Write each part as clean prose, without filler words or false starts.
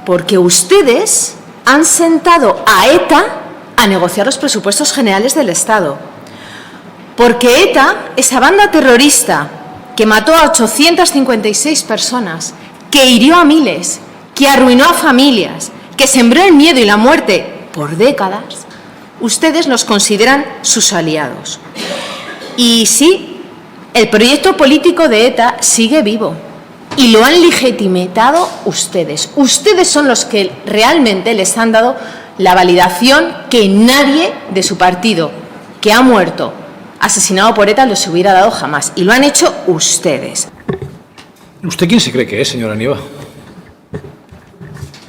Porque ustedes han sentado a ETA a negociar los presupuestos generales del Estado. Porque ETA, esa banda terrorista que mató a 856 personas, que hirió a miles, que arruinó a familias, que sembró el miedo y la muerte por décadas, ustedes los consideran sus aliados. Y sí, el proyecto político de ETA sigue vivo y lo han legitimado ustedes. Ustedes son los que realmente les han dado la validación que nadie de su partido que ha muerto asesinado por ETA les hubiera dado jamás. Y lo han hecho ustedes. ¿Usted quién se cree que es, señora Nieva?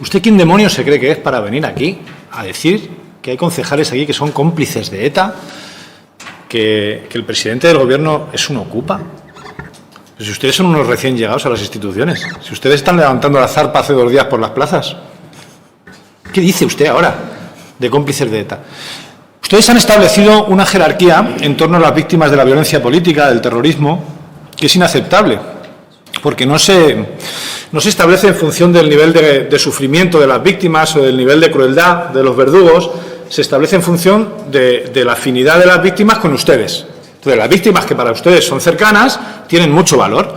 ¿Usted quién demonios se cree que es para venir aquí a decir que hay concejales aquí que son cómplices de ETA, que el presidente del gobierno es un ocupa? Pues si ustedes son unos recién llegados a las instituciones, si ustedes están levantando la zarpa hace 2 días por las plazas, ¿qué dice usted ahora de cómplices de ETA? Ustedes han establecido una jerarquía en torno a las víctimas de la violencia política, del terrorismo, que es inaceptable, porque no se establece en función del nivel de sufrimiento de las víctimas o del nivel de crueldad de los verdugos, se establece en función de la afinidad de las víctimas con ustedes. Entonces, las víctimas que para ustedes son cercanas tienen mucho valor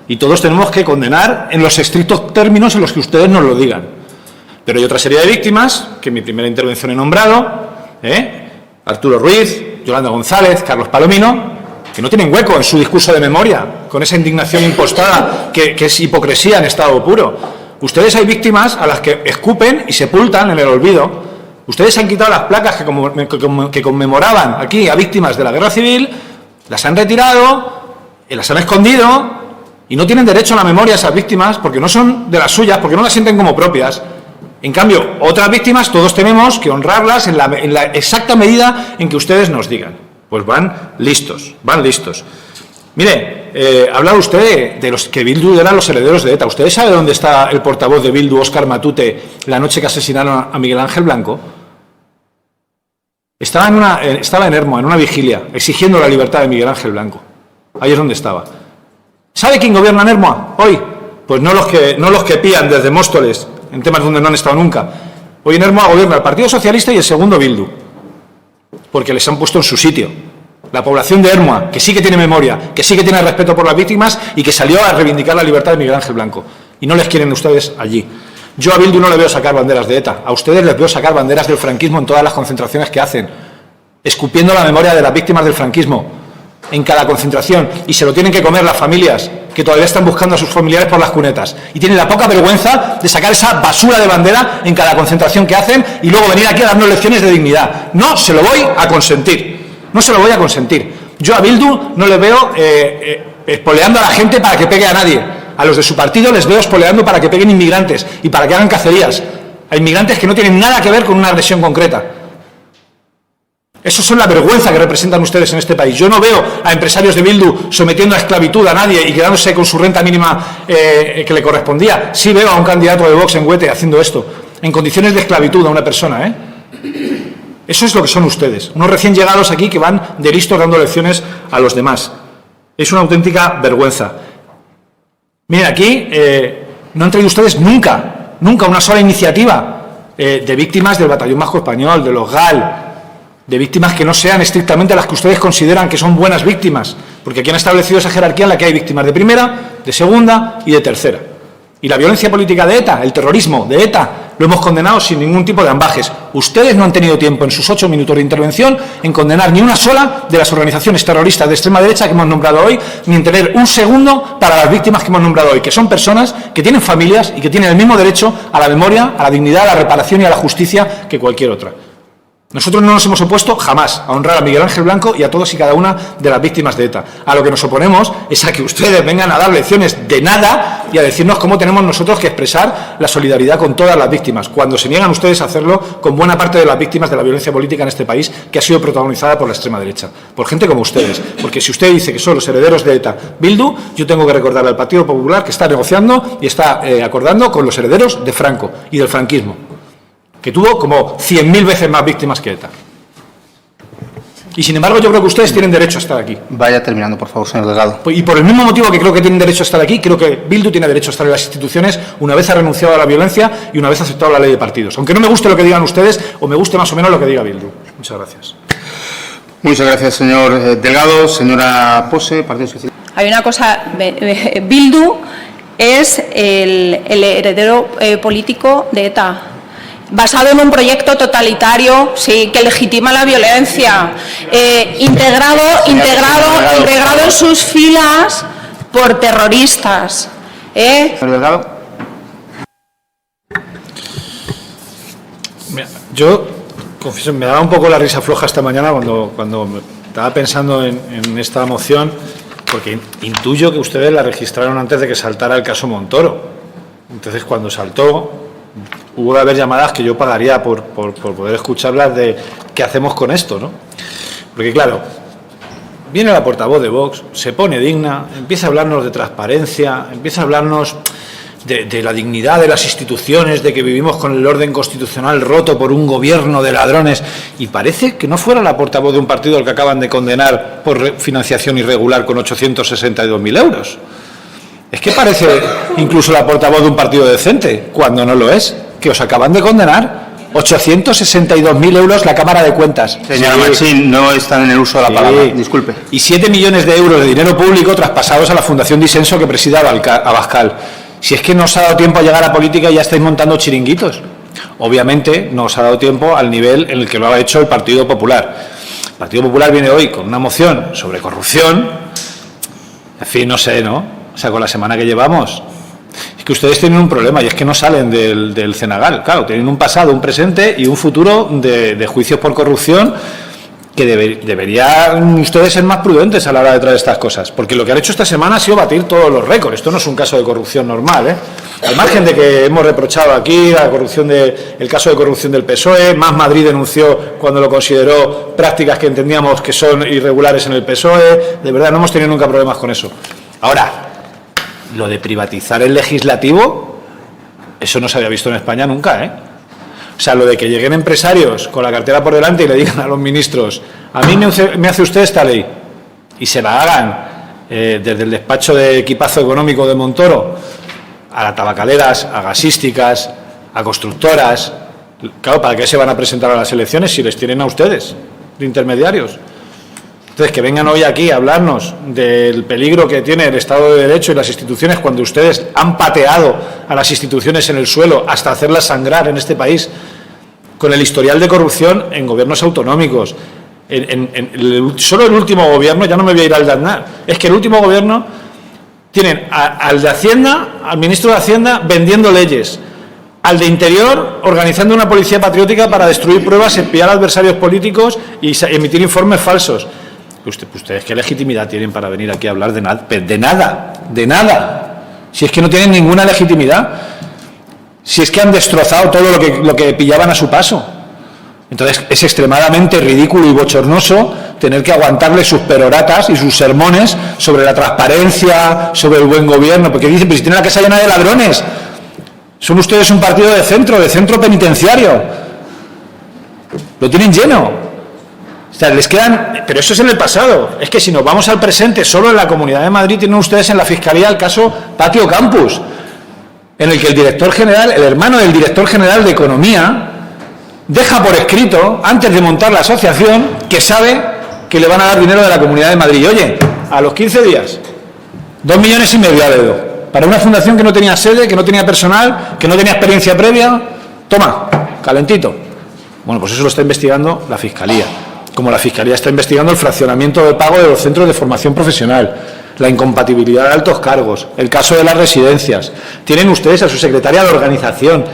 y todos tenemos que condenar en los estrictos términos en los que ustedes nos lo digan. Pero hay otra serie de víctimas que en mi primera intervención he nombrado, Arturo Ruiz, Yolanda González, Carlos Palomino, que no tienen hueco en su discurso de memoria, con esa indignación impostada que es hipocresía en estado puro. Ustedes hay víctimas a las que escupen y sepultan en el olvido. Ustedes han quitado las placas que conmemoraban aquí a víctimas de la guerra civil, las han retirado, las han escondido y no tienen derecho a la memoria a esas víctimas porque no son de las suyas, porque no las sienten como propias. En cambio, otras víctimas todos tenemos que honrarlas en la exacta medida en que ustedes nos digan. Pues van listos, van listos. Mire, hablaba usted de los que Bildu eran los herederos de ETA. ¿Usted sabe dónde está el portavoz de Bildu, Óscar Matute, la noche que asesinaron a Miguel Ángel Blanco? Estaba en Ermua, en una vigilia, exigiendo la libertad de Miguel Ángel Blanco. Ahí es donde estaba. ¿Sabe quién gobierna en Ermua hoy? Pues no los que pían desde Móstoles, en temas donde no han estado nunca. Hoy en Ermua gobierna el Partido Socialista y el segundo Bildu, porque les han puesto en su sitio. La población de Ermua, que sí que tiene memoria, que sí que tiene respeto por las víctimas y que salió a reivindicar la libertad de Miguel Ángel Blanco. Y no les quieren ustedes allí. Yo a Bildu no le veo sacar banderas de ETA. A ustedes les veo sacar banderas del franquismo en todas las concentraciones que hacen, escupiendo la memoria de las víctimas del franquismo en cada concentración. Y se lo tienen que comer las familias, que todavía están buscando a sus familiares por las cunetas. Y tienen la poca vergüenza de sacar esa basura de bandera en cada concentración que hacen y luego venir aquí a darnos lecciones de dignidad. No se lo voy a consentir. No se lo voy a consentir. Yo a Bildu no le veo espoleando a la gente para que pegue a nadie. A los de su partido les veo espoleando para que peguen inmigrantes y para que hagan cacerías. A inmigrantes que no tienen nada que ver con una agresión concreta. Eso son la vergüenza que representan ustedes en este país. Yo no veo a empresarios de Bildu sometiendo a esclavitud a nadie y quedándose con su renta mínima que le correspondía. Sí veo a un candidato de Vox en Huete haciendo esto, en condiciones de esclavitud a una persona, Eso es lo que son ustedes, unos recién llegados aquí que van de listos dando lecciones a los demás. Es una auténtica vergüenza. Miren, aquí no han traído ustedes nunca una sola iniciativa de víctimas del Batallón Vasco Español, de los GAL, de víctimas que no sean estrictamente las que ustedes consideran que son buenas víctimas, porque aquí han establecido esa jerarquía en la que hay víctimas de primera, de segunda y de tercera. Y la violencia política de ETA, el terrorismo de ETA, lo hemos condenado sin ningún tipo de ambajes. Ustedes no han tenido tiempo en sus 8 minutos de intervención en condenar ni una sola de las organizaciones terroristas de extrema derecha que hemos nombrado hoy, ni en tener un segundo para las víctimas que hemos nombrado hoy, que son personas que tienen familias y que tienen el mismo derecho a la memoria, a la dignidad, a la reparación y a la justicia que cualquier otra. Nosotros no nos hemos opuesto jamás a honrar a Miguel Ángel Blanco y a todos y cada una de las víctimas de ETA. A lo que nos oponemos es a que ustedes vengan a dar lecciones de nada y a decirnos cómo tenemos nosotros que expresar la solidaridad con todas las víctimas, cuando se niegan ustedes a hacerlo con buena parte de las víctimas de la violencia política en este país, que ha sido protagonizada por la extrema derecha, por gente como ustedes. Porque si usted dice que son los herederos de ETA, Bildu, yo tengo que recordarle al Partido Popular que está negociando y está acordando con los herederos de Franco y del franquismo, que tuvo como 100.000 veces más víctimas que ETA. Y sin embargo yo creo que ustedes tienen derecho a estar aquí. Vaya terminando, por favor, señor Delgado. Y por el mismo motivo que creo que tienen derecho a estar aquí, creo que Bildu tiene derecho a estar en las instituciones una vez ha renunciado a la violencia y una vez ha aceptado la ley de partidos. Aunque no me guste lo que digan ustedes o me guste más o menos lo que diga Bildu. Muchas gracias. Muchas gracias, señor Delgado. Señora Pose, Partido Socialista. Hay una cosa, Bildu es el heredero político de ETA, basado en un proyecto totalitario, sí, que legitima la violencia, integrado en sus filas por terroristas. Señor Delgado. Mira, yo confieso, me daba un poco la risa floja esta mañana cuando estaba pensando en esta moción, porque intuyo que ustedes la registraron antes de que saltara el caso Montoro. Entonces, cuando saltó, hubo de haber llamadas que yo pagaría por poder escucharlas de qué hacemos con esto, ¿no? Porque, claro, viene la portavoz de Vox, se pone digna, empieza a hablarnos de transparencia, empieza a hablarnos de la dignidad de las instituciones, de que vivimos con el orden constitucional roto por un gobierno de ladrones, y parece que no fuera la portavoz de un partido al que acaban de condenar por financiación irregular con 862.000 euros. Es que parece incluso la portavoz de un partido decente, cuando no lo es, que os acaban de condenar 862.000 euros la Cámara de Cuentas. Señora Machín, no están en el uso de la palabra, disculpe. Y 7 millones de euros de dinero público traspasados a la Fundación Disenso que preside Abascal. Si es que no os ha dado tiempo a llegar a política y ya estáis montando chiringuitos. Obviamente no os ha dado tiempo al nivel en el que lo ha hecho el Partido Popular. El Partido Popular viene hoy con una moción sobre corrupción. En fin, no sé, ¿no? O sea, con la semana que llevamos. Es que ustedes tienen un problema y es que no salen del Cenagal. Claro, tienen un pasado, un presente y un futuro de juicios por corrupción que deberían ustedes ser más prudentes a la hora de traer estas cosas, porque lo que han hecho esta semana ha sido batir todos los récords. Esto no es un caso de corrupción normal, ¿eh? Al margen de que hemos reprochado aquí el caso de corrupción del PSOE, Más Madrid denunció cuando lo consideró prácticas que entendíamos que son irregulares en el PSOE, de verdad no hemos tenido nunca problemas con eso. Ahora, lo de privatizar el legislativo, eso no se había visto en España nunca, ¿eh? O sea, lo de que lleguen empresarios con la cartera por delante y le digan a los ministros, a mí me hace usted esta ley, y se la hagan desde el despacho de equipazo económico de Montoro a tabacaleras, a gasísticas, a constructoras. Claro, ¿para qué se van a presentar a las elecciones si les tienen a ustedes de intermediarios? Entonces, que vengan hoy aquí a hablarnos del peligro que tiene el Estado de Derecho y las instituciones cuando ustedes han pateado a las instituciones en el suelo hasta hacerlas sangrar en este país, con el historial de corrupción en gobiernos autonómicos. Solo el último gobierno, ya no me voy a ir al de Aznar, es que el último gobierno tienen al de Hacienda, al ministro de Hacienda vendiendo leyes, al de Interior organizando una policía patriótica para destruir pruebas, espiar a adversarios políticos y emitir informes falsos. ¿Ustedes qué legitimidad tienen para venir aquí a hablar de nada? De nada. Si es que no tienen ninguna legitimidad. Si es que han destrozado todo lo que pillaban a su paso. Entonces es extremadamente ridículo y bochornoso tener que aguantarle sus peroratas y sus sermones sobre la transparencia, sobre el buen gobierno, porque dicen, pero si tienen la casa llena de ladrones. Son ustedes un partido de centro penitenciario. Lo tienen lleno. O sea, les quedan, pero eso es en el pasado. Es que si nos vamos al presente, solo en la Comunidad de Madrid tienen ustedes en la Fiscalía el caso Patio Campus, en el que el director general, el hermano del director general de Economía, deja por escrito, antes de montar la asociación, que sabe que le van a dar dinero de la Comunidad de Madrid. Y oye, a los 15 días, 2,5 millones a dedo, para una fundación que no tenía sede, que no tenía personal, que no tenía experiencia previa. Toma, calentito. Bueno, pues eso lo está investigando la Fiscalía. Como la Fiscalía está investigando el fraccionamiento de pago de los centros de formación profesional, la incompatibilidad de altos cargos, el caso de las residencias. Tienen ustedes a su secretaria de organización,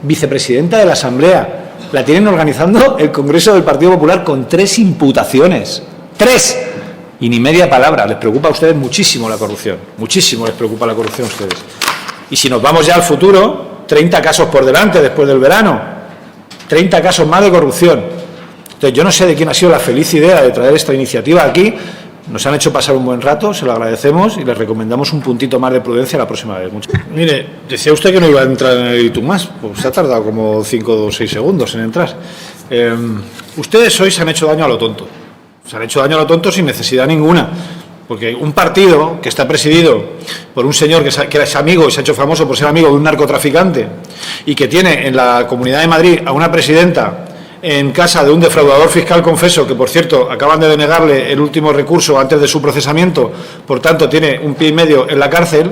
vicepresidenta de la Asamblea. La tienen organizando el Congreso del Partido Popular con 3 imputaciones. 3. Y ni media palabra. Les preocupa a ustedes muchísimo la corrupción. Muchísimo les preocupa la corrupción a ustedes. Y si nos vamos ya al futuro, 30 casos por delante después del verano. 30 casos más de corrupción. Entonces, yo no sé de quién ha sido la feliz idea de traer esta iniciativa aquí. Nos han hecho pasar un buen rato, se lo agradecemos y les recomendamos un puntito más de prudencia la próxima vez. Mire, decía usted que no iba a entrar en el Itumás, pues se ha tardado como 5 o 6 segundos en entrar. Ustedes hoy se han hecho daño a lo tonto. Se han hecho daño a lo tonto sin necesidad ninguna. Porque un partido que está presidido por un señor que es amigo y se ha hecho famoso por ser amigo de un narcotraficante y que tiene en la Comunidad de Madrid a una presidenta en casa de un defraudador fiscal confeso, que por cierto acaban de denegarle el último recurso antes de su procesamiento, por tanto tiene un pie y medio en la cárcel,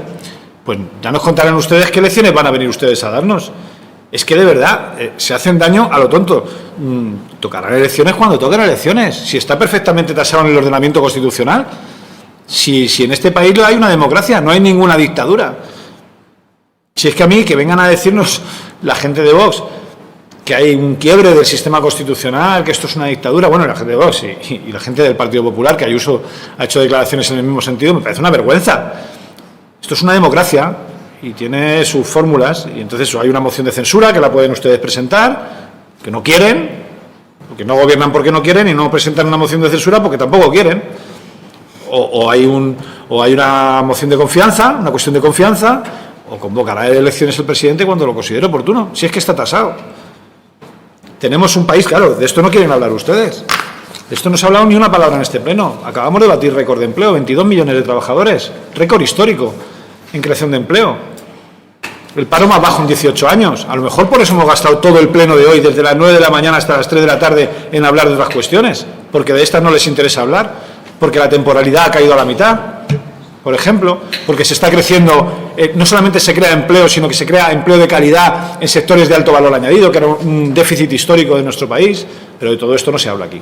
pues ya nos contarán ustedes qué lecciones van a venir ustedes a darnos. Es que de verdad se hacen daño a lo tonto. Tocarán elecciones cuando toquen elecciones, si está perfectamente tasado en el ordenamiento constitucional. Si en este país hay una democracia, no hay ninguna dictadura. Si es que a mí, que vengan a decirnos la gente de Vox que hay un quiebre del sistema constitucional, que esto es una dictadura, bueno, la gente de Vox y la gente del Partido Popular, que Ayuso ha hecho declaraciones en el mismo sentido, me parece una vergüenza. Esto es una democracia y tiene sus fórmulas, y entonces hay una moción de censura que la pueden ustedes presentar, que no quieren, porque no gobiernan porque no quieren, y no presentan una moción de censura porque tampoco quieren. O hay una moción de confianza, una cuestión de confianza, o convocará elecciones el presidente cuando lo considere oportuno, si es que está tasado. Tenemos un país, claro, de esto no quieren hablar ustedes. De esto no se ha hablado ni una palabra en este pleno. Acabamos de batir récord de empleo, 22 millones de trabajadores, récord histórico en creación de empleo. El paro más bajo en 18 años. A lo mejor por eso hemos gastado todo el pleno de hoy, desde las 9 de la mañana hasta las 3 de la tarde, en hablar de otras cuestiones, porque de estas no les interesa hablar, porque la temporalidad ha caído a la mitad, por ejemplo, porque se está creciendo, no solamente se crea empleo, sino que se crea empleo de calidad en sectores de alto valor añadido, que era un déficit histórico de nuestro país, pero de todo esto no se habla aquí.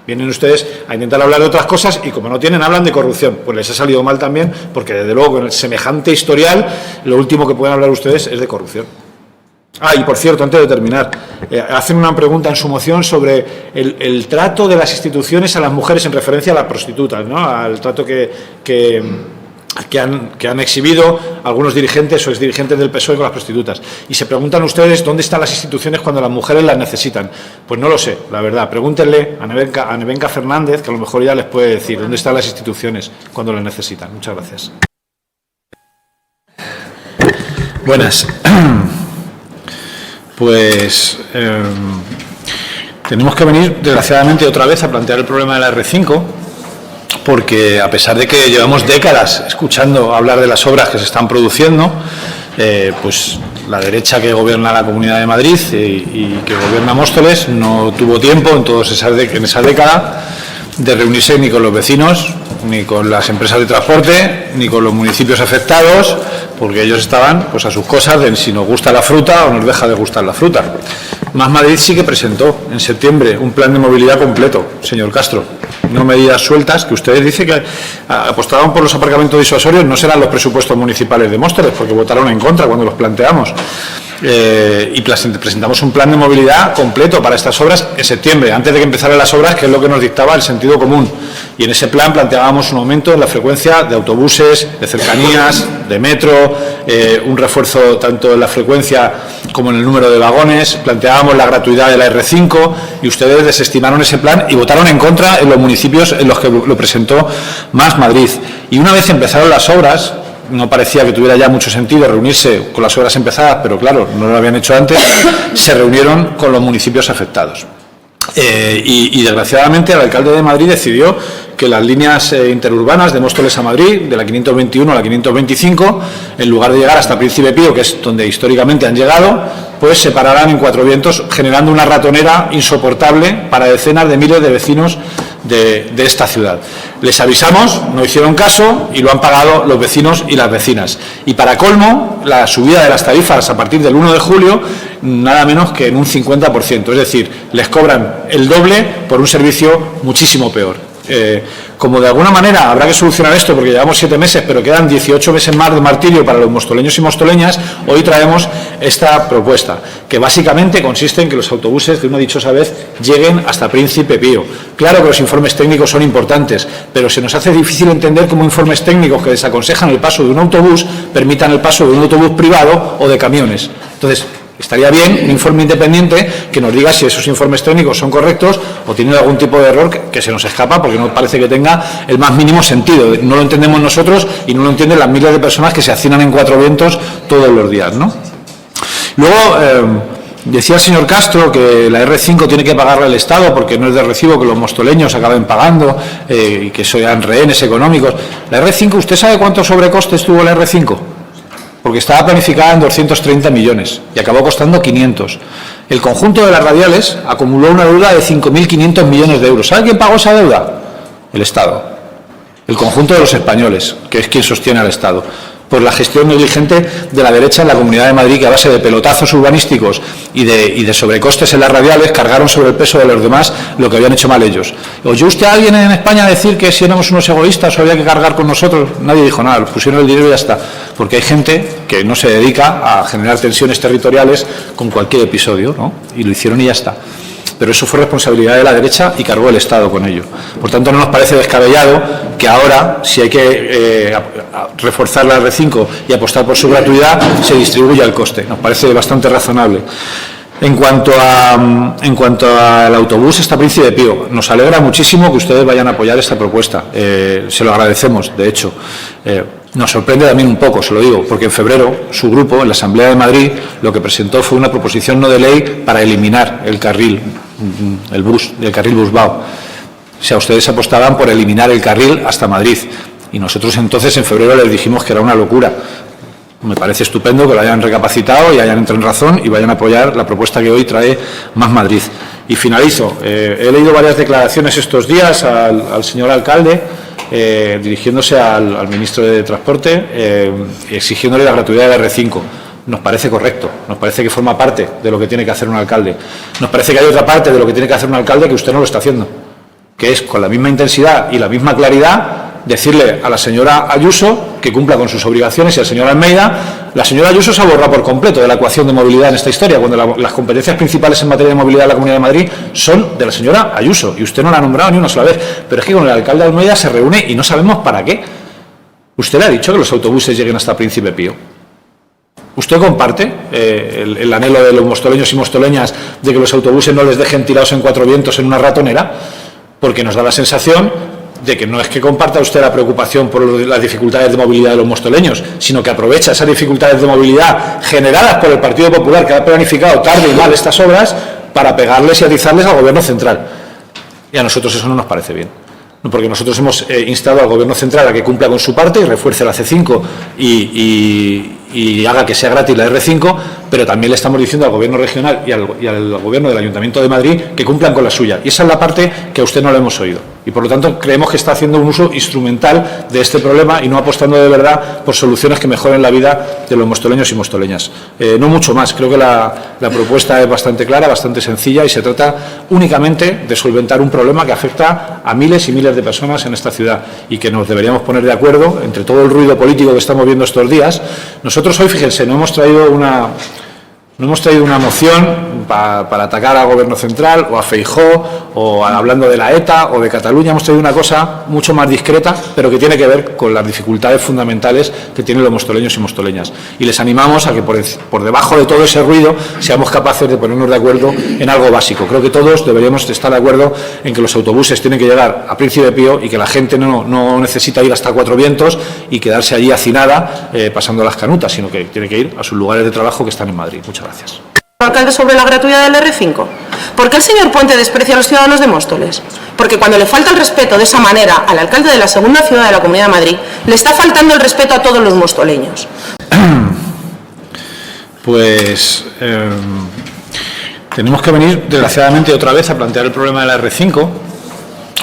Vienen ustedes a intentar hablar de otras cosas y como no tienen, hablan de corrupción. Pues les ha salido mal también, porque desde luego con el semejante historial, lo último que pueden hablar ustedes es de corrupción. Y por cierto, antes de terminar, hacen una pregunta en su moción sobre el trato de las instituciones a las mujeres en referencia a las prostitutas, ¿no? Al trato que han exhibido algunos dirigentes o exdirigentes del PSOE con las prostitutas. Y se preguntan ustedes dónde están las instituciones cuando las mujeres las necesitan. Pues no lo sé, la verdad. Pregúntenle a Nevenka Fernández, que a lo mejor ya les puede decir dónde están las instituciones cuando las necesitan. Muchas gracias. Buenas. Pues tenemos que venir, desgraciadamente, otra vez a plantear el problema de la R5, porque a pesar de que llevamos décadas escuchando hablar de las obras que se están produciendo, pues la derecha que gobierna la Comunidad de Madrid y que gobierna Móstoles no tuvo tiempo en esa década de reunirse ni con los vecinos, ni con las empresas de transporte, ni con los municipios afectados, porque ellos estaban pues a sus cosas de si nos gusta la fruta o nos deja de gustar la fruta. Más Madrid sí que presentó en septiembre un plan de movilidad completo, señor Castro, no medidas sueltas, que ustedes dicen que apostaban por los aparcamientos disuasorios, no serán los presupuestos municipales de Móstoles, porque votaron en contra cuando los planteamos. Y presentamos un plan de movilidad completo para estas obras en septiembre, antes de que empezaran las obras, que es lo que nos dictaba el sentido común. Y en ese plan planteábamos un aumento en la frecuencia de autobuses, de cercanías, de metro, un refuerzo tanto en la frecuencia como en el número de vagones, planteábamos la gratuidad de la R5 y ustedes desestimaron ese plan y votaron en contra en los municipios en los que lo presentó Más Madrid. Y una vez empezaron las obras, no parecía que tuviera ya mucho sentido reunirse con las obras empezadas, pero claro, no lo habían hecho antes, se reunieron con los municipios afectados. Y desgraciadamente el alcalde de Madrid decidió que las líneas interurbanas de Móstoles a Madrid, de la 521 a la 525, en lugar de llegar hasta Príncipe Pío, que es donde históricamente han llegado, pues se pararán en Cuatro Vientos, generando una ratonera insoportable para decenas de miles de vecinos de esta ciudad. Les avisamos, no hicieron caso y lo han pagado los vecinos y las vecinas. Y para colmo, la subida de las tarifas a partir del 1 de julio, nada menos que en un 50%. Es decir, les cobran el doble por un servicio muchísimo peor. Como de alguna manera habrá que solucionar esto, porque llevamos 7 meses, pero quedan 18 meses más de martirio para los mostoleños y mostoleñas, hoy traemos esta propuesta, que básicamente consiste en que los autobuses, de una dichosa vez, lleguen hasta Príncipe Pío. Claro que los informes técnicos son importantes, pero se nos hace difícil entender cómo informes técnicos que desaconsejan el paso de un autobús permitan el paso de un autobús privado o de camiones. Entonces, estaría bien un informe independiente que nos diga si esos informes técnicos son correctos o tienen algún tipo de error que se nos escapa, porque no parece que tenga el más mínimo sentido. No lo entendemos nosotros y no lo entienden las miles de personas que se hacinan en Cuatro Vientos todos los días, ¿no? Luego, Decía el señor Castro que la R5 tiene que pagarle al Estado porque no es de recibo que los mostoleños acaben pagando y que sean rehenes económicos. La R5, ¿usted sabe cuántos sobrecostes tuvo la R5? Porque estaba planificada en 230 millones y acabó costando 500. El conjunto de las radiales acumuló una deuda de 5.500 millones de euros. ¿Sabe quién pagó esa deuda? El Estado. El conjunto de los españoles, que es quien sostiene al Estado. Por la gestión negligente de la derecha en la Comunidad de Madrid, que a base de pelotazos urbanísticos y de sobrecostes en las radiales cargaron sobre el peso de los demás lo que habían hecho mal ellos. ¿Oyó usted a alguien en España decir que si éramos unos egoístas o había que cargar con nosotros? Nadie dijo nada, pusieron el dinero y ya está. Porque hay gente que no se dedica a generar tensiones territoriales con cualquier episodio, ¿no? Y lo hicieron y ya está. Pero eso fue responsabilidad de la derecha y cargó el Estado con ello. Por tanto, no nos parece descabellado que ahora, si hay que reforzar la R5 y apostar por su gratuidad, se distribuya el coste. Nos parece bastante razonable. En cuanto al autobús, está Príncipe Pío. Nos alegra muchísimo que ustedes vayan a apoyar esta propuesta. Se lo agradecemos, de hecho. Nos sorprende también un poco, se lo digo, porque en febrero su grupo, en la Asamblea de Madrid, lo que presentó fue una proposición no de ley para eliminar el carril, el carril Busbao. O sea, ustedes apostaban por eliminar el carril hasta Madrid. Y nosotros entonces en febrero les dijimos que era una locura. Me parece estupendo que lo hayan recapacitado y hayan entrado en razón y vayan a apoyar la propuesta que hoy trae Más Madrid. Y finalizo. He leído varias declaraciones estos días al señor alcalde, dirigiéndose al ministro de Transporte, exigiéndole la gratuidad de la R5. Nos parece correcto, nos parece que forma parte de lo que tiene que hacer un alcalde. Nos parece que hay otra parte de lo que tiene que hacer un alcalde que usted no lo está haciendo, que es con la misma intensidad y la misma claridad decirle a la señora Ayuso que cumpla con sus obligaciones y al señor Almeida. La señora Ayuso se ha borrado por completo de la ecuación de movilidad en esta historia, cuando las competencias principales en materia de movilidad de la Comunidad de Madrid son de la señora Ayuso, y usted no la ha nombrado ni una sola vez. Pero es que con el alcalde Almeida se reúne y no sabemos para qué. Usted le ha dicho que los autobuses lleguen hasta Príncipe Pío. ¿Usted comparte el anhelo de los mostoleños y mostoleñas de que los autobuses no les dejen tirados en cuatro vientos en una ratonera? Porque nos da la sensación de que no es que comparta usted la preocupación por las dificultades de movilidad de los mostoleños, sino que aprovecha esas dificultades de movilidad generadas por el Partido Popular, que ha planificado tarde y mal estas obras, para pegarles y atizarles al Gobierno central. Y a nosotros eso no nos parece bien. Porque nosotros hemos instado al Gobierno central a que cumpla con su parte y refuerce la C5 y haga que sea gratis la R5, pero también le estamos diciendo al Gobierno regional y al Gobierno del Ayuntamiento de Madrid que cumplan con la suya. Y esa es la parte que a usted no le hemos oído. Y por lo tanto creemos que está haciendo un uso instrumental de este problema y no apostando de verdad por soluciones que mejoren la vida de los mostoleños y mostoleñas. No mucho más. Creo que la propuesta es bastante clara, bastante sencilla y se trata únicamente de solventar un problema que afecta a miles y miles de personas en esta ciudad y que nos deberíamos poner de acuerdo entre todo el ruido político que estamos viendo estos días. Nosotros hoy, fíjense, no hemos traído una moción para atacar al Gobierno central o a Feijóo o hablando de la ETA o de Cataluña. Hemos traído una cosa mucho más discreta, pero que tiene que ver con las dificultades fundamentales que tienen los mostoleños y mostoleñas. Y les animamos a que por debajo de todo ese ruido seamos capaces de ponernos de acuerdo en algo básico. Creo que todos deberíamos estar de acuerdo en que los autobuses tienen que llegar a Príncipe Pío y que la gente no necesita ir hasta Cuatro Vientos y quedarse allí hacinada pasando las canutas, sino que tiene que ir a sus lugares de trabajo que están en Madrid. Muchas gracias. Alcalde, sobre la gratuidad del R5. ¿Por qué el señor Puente desprecia a los ciudadanos de Móstoles? Porque cuando le falta el respeto de esa manera al alcalde de la segunda ciudad de la Comunidad de Madrid, le está faltando el respeto a todos los mostoleños. Pues tenemos que venir, desgraciadamente, otra vez a plantear el problema de la R5,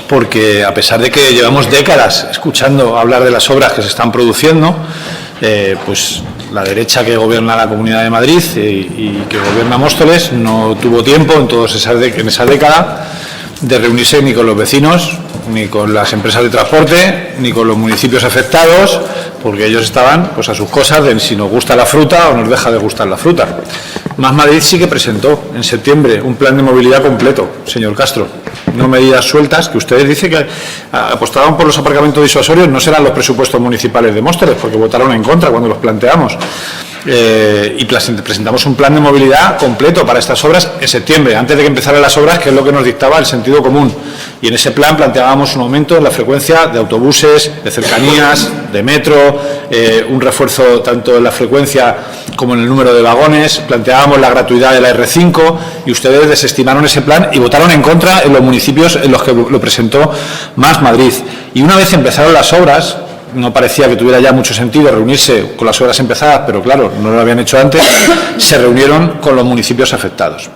porque a pesar de que llevamos décadas escuchando hablar de las obras que se están produciendo, pues la derecha que gobierna la Comunidad de Madrid y que gobierna Móstoles no tuvo tiempo en esa década de reunirse ni con los vecinos, ni con las empresas de transporte, ni con los municipios afectados, porque ellos estaban pues a sus cosas de si nos gusta la fruta o nos deja de gustar la fruta. Más Madrid sí que presentó en septiembre un plan de movilidad completo, señor Castro, no medidas sueltas, que ustedes dicen que apostaban por los aparcamientos disuasorios. No serán los presupuestos municipales de Móstoles, porque votaron en contra cuando los planteamos. Y presentamos un plan de movilidad completo para estas obras en septiembre, antes de que empezaran las obras, que es lo que nos dictaba el sentido común. Y en ese plan planteábamos un aumento en la frecuencia de autobuses, de cercanías, de metro, un refuerzo tanto en la frecuencia como en el número de vagones. Planteábamos planteábamos la gratuidad de la R5 y ustedes desestimaron ese plan y votaron en contra en los municipios en los que lo presentó Más Madrid. Y una vez empezaron las obras, no parecía que tuviera ya mucho sentido reunirse con las obras empezadas, pero claro, no lo habían hecho antes, se reunieron con los municipios afectados.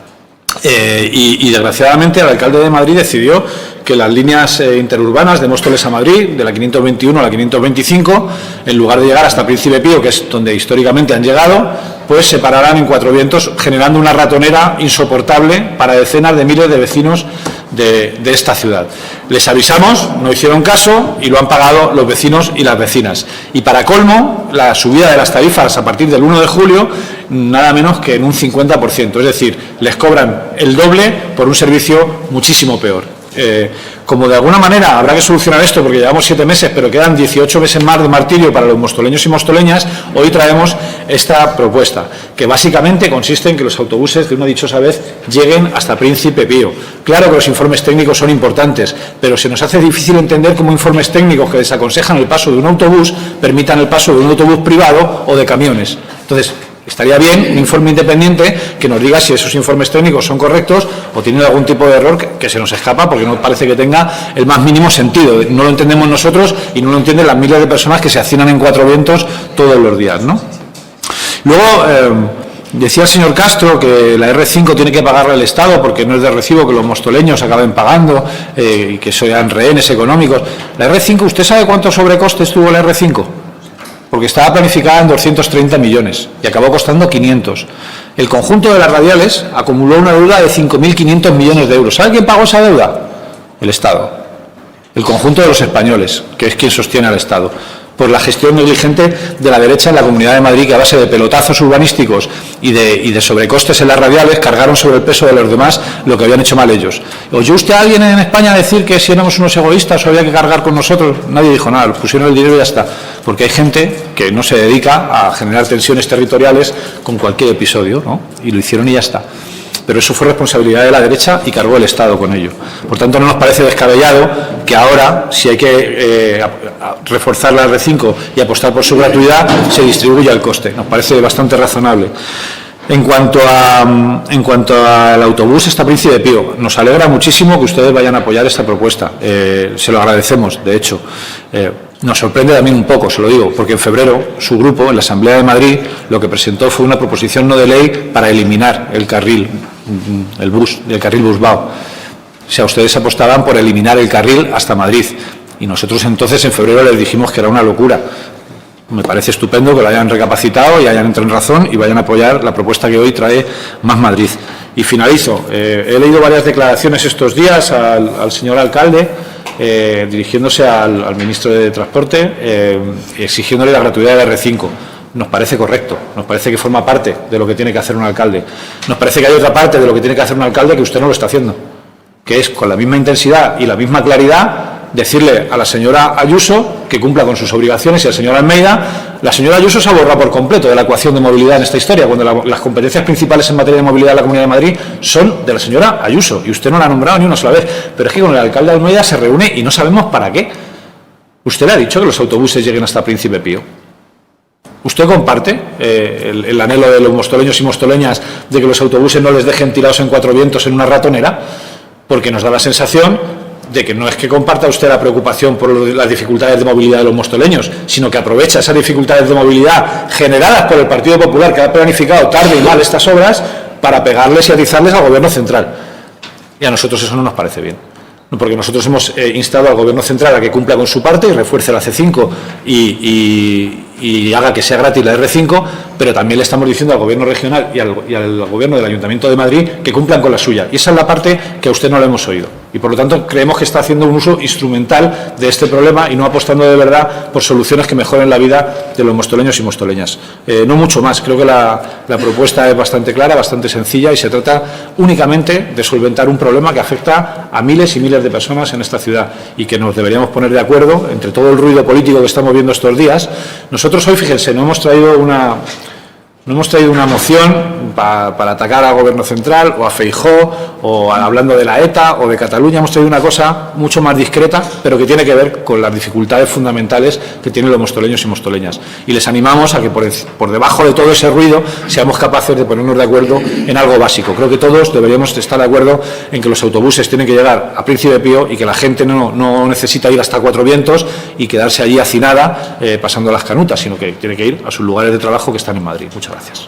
Y desgraciadamente el alcalde de Madrid decidió que las líneas interurbanas de Móstoles a Madrid, de la 521 a la 525, en lugar de llegar hasta Príncipe Pío, que es donde históricamente han llegado, pues se pararán en Cuatro Vientos, generando una ratonera insoportable para decenas de miles de vecinos de esta ciudad. Les avisamos, no hicieron caso y lo han pagado los vecinos y las vecinas. Y para colmo, la subida de las tarifas a partir del 1 de julio, nada menos que en un 50%. Es decir, les cobran el doble por un servicio muchísimo peor. Como de alguna manera habrá que solucionar esto porque llevamos 7 meses, pero quedan 18 meses más de martirio para los mostoleños y mostoleñas, hoy traemos esta propuesta, que básicamente consiste en que los autobuses de una dichosa vez lleguen hasta Príncipe Pío. Claro que los informes técnicos son importantes, pero se nos hace difícil entender cómo informes técnicos que desaconsejan el paso de un autobús permitan el paso de un autobús privado o de camiones. Entonces, estaría bien un informe independiente que nos diga si esos informes técnicos son correctos o tienen algún tipo de error que se nos escapa porque no parece que tenga el más mínimo sentido. No lo entendemos nosotros y no lo entienden las miles de personas que se hacinan en Cuatro Vientos todos los días, ¿no? Luego, decía el señor Castro que la R5 tiene que pagarle al Estado porque no es de recibo que los mostoleños acaben pagando y que sean rehenes económicos. La R5, ¿usted sabe cuántos sobrecostes tuvo la R5? Porque estaba planificada en 230 millones y acabó costando 500. El conjunto de las radiales acumuló una deuda de 5.500 millones de euros. ¿Sabe quién pagó esa deuda? El Estado. El conjunto de los españoles, que es quien sostiene al Estado. Por la gestión negligente de la derecha en la Comunidad de Madrid, que a base de pelotazos urbanísticos y de sobrecostes en las radiales cargaron sobre el peso de los demás lo que habían hecho mal ellos. ¿Oyó usted a alguien en España decir que si éramos unos egoístas o había que cargar con nosotros? Nadie dijo nada, pusieron el dinero y ya está. Porque hay gente que no se dedica a generar tensiones territoriales con cualquier episodio, ¿no? Y lo hicieron y ya está. Pero eso fue responsabilidad de la derecha y cargó el Estado con ello. Por tanto, no nos parece descabellado que ahora, si hay que reforzar la R5 y apostar por su gratuidad, se distribuya el coste. Nos parece bastante razonable. En cuanto al autobús hasta Príncipe Pío, nos alegra muchísimo que ustedes vayan a apoyar esta propuesta. Se lo agradecemos, de hecho. Nos sorprende también un poco, se lo digo, porque en febrero su grupo, en la Asamblea de Madrid, lo que presentó fue una proposición no de ley para eliminar el carril, el carril Busbao. O sea, ustedes apostaban por eliminar el carril hasta Madrid. Y nosotros entonces en febrero les dijimos que era una locura. Me parece estupendo que lo hayan recapacitado y hayan entrado en razón y vayan a apoyar la propuesta que hoy trae Más Madrid. Y finalizo. He leído varias declaraciones estos días al señor alcalde, dirigiéndose al ministro de Transporte, exigiéndole la gratuidad de la R5. Nos parece correcto, nos parece que forma parte de lo que tiene que hacer un alcalde. Nos parece que hay otra parte de lo que tiene que hacer un alcalde que usted no lo está haciendo, que es con la misma intensidad y la misma claridad decirle a la señora Ayuso que cumpla con sus obligaciones y al señor Almeida. La señora Ayuso se ha borrado por completo de la ecuación de movilidad en esta historia, cuando las competencias principales en materia de movilidad de la Comunidad de Madrid son de la señora Ayuso, y usted no la ha nombrado ni una sola vez. Pero es que con el alcalde Almeida se reúne y no sabemos para qué. Usted le ha dicho que los autobuses lleguen hasta Príncipe Pío. ¿Usted comparte el anhelo de los mostoleños y mostoleñas de que los autobuses no les dejen tirados en Cuatro Vientos en una ratonera? Porque nos da la sensación de que no es que comparta usted la preocupación por las dificultades de movilidad de los mostoleños, sino que aprovecha esas dificultades de movilidad generadas por el Partido Popular, que ha planificado tarde y mal estas obras, para pegarles y atizarles al Gobierno central. Y a nosotros eso no nos parece bien. Porque nosotros hemos instado al Gobierno central a que cumpla con su parte y refuerce la C5 y haga que sea gratis la R5, pero también le estamos diciendo al Gobierno regional y al Gobierno del Ayuntamiento de Madrid que cumplan con la suya. Y esa es la parte que a usted no le hemos oído. Y por lo tanto creemos que está haciendo un uso instrumental de este problema y no apostando de verdad por soluciones que mejoren la vida de los mostoleños y mostoleñas. No mucho más. Creo que la propuesta es bastante clara, bastante sencilla y se trata únicamente de solventar un problema que afecta a miles y miles de personas en esta ciudad y que nos deberíamos poner de acuerdo entre todo el ruido político que estamos viendo estos días. Nosotros hoy, fíjense, no hemos traído No hemos traído una moción para atacar al Gobierno central o a Feijóo o hablando de la ETA o de Cataluña. Hemos traído una cosa mucho más discreta, pero que tiene que ver con las dificultades fundamentales que tienen los mostoleños y mostoleñas. Y les animamos a que por debajo de todo ese ruido seamos capaces de ponernos de acuerdo en algo básico. Creo que todos deberíamos estar de acuerdo en que los autobuses tienen que llegar a Príncipe Pío y que la gente no necesita ir hasta Cuatro Vientos y quedarse allí hacinada pasando las canutas, sino que tiene que ir a sus lugares de trabajo que están en Madrid. Muchas gracias.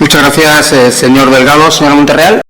Muchas gracias, señor Delgado. Señora Monterreal.